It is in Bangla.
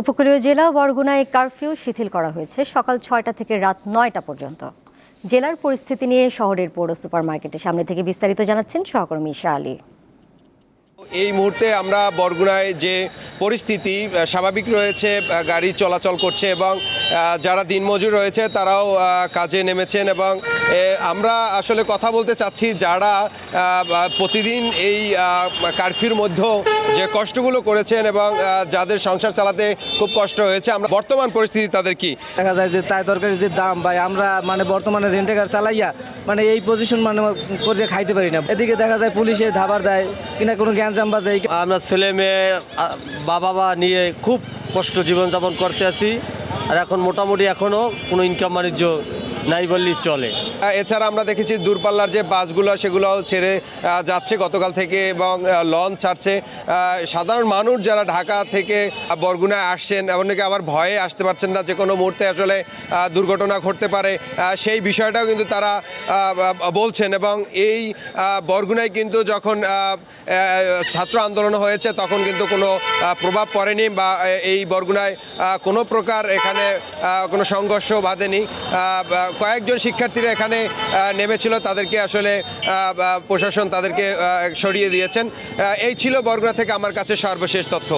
উপকূলীয় জেলা বরগুনায় কারফিউ শিথিল করা হয়েছে সকাল ৬টা থেকে রাত ৯টা পর্যন্ত। জেলার পরিস্থিতি নিয়ে শহরের পৌর সুপারমার্কেটের সামনে থেকে বিস্তারিত জানাচ্ছেন সহকর্মী ঈশা আলী। এই মুহূর্তে আমরা বরগুনায় যে পরিস্থিতি স্বাভাবিক রয়েছে, গাড়ি চলাচল করছে এবং যারা দিনমজুর রয়েছে তারাও কাজে নেমেছেন এবং আমরা আসলে কথা বলতে চাচ্ছি যারা প্রতিদিন এই কারফিউর মধ্যেও যে কষ্টগুলো করেছেন এবং যাদের সংসার চালাতে খুব কষ্ট হয়েছে, আমরা বর্তমান পরিস্থিতি তাদের কি দেখা যায় যে তাই তরকারির যে দাম ভাই আমরা বর্তমানে রেন্টে কার চালাইয়া এই পজিশন করে খাইতে পারি না। এদিকে দেখা যায় পুলিশে ধাবার দেয় কিনা কোনো জ্ঞান বাজে। আমরা ছেলে মেয়ে বাবা নিয়ে খুব কষ্ট জীবনযাপন করতে আছি, আর এখন মোটামুটি এখনও কোনো ইনকাম বাণিজ্য নাই বললেই চলে। এছাড়া আমরা দেখেছি দূরপাল্লার যে বাসগুলো সেগুলোও ছেড়ে যাচ্ছে গতকাল থেকে এবং লঞ্চ ছাড়ছে। সাধারণ মানুষ যারা ঢাকা থেকে বরগুনায় আসছেন এমনকি আবার ভয়ে আসতে পারছেন না, যে কোনো মুহূর্তে আসলে দুর্ঘটনা ঘটতে পারে, সেই বিষয়টাও কিন্তু তারা বলছেন। এবং এই বরগুনায় কিন্তু যখন ছাত্র আন্দোলন হয়েছে তখন কিন্তু কোনো প্রভাব পড়েনি বা এই বরগুনায় কোনো প্রকার এখানে কোনো সংঘর্ষ বাধেনি। কয়েকজন শিক্ষার্থীরা এখানে নেমেছিল, তাদেরকে আসলে প্রশাসন তাদেরকে সরিয়ে দিয়েছেন। এই ছিল বরগুনা থেকে আমার কাছে সর্বশেষ তথ্য।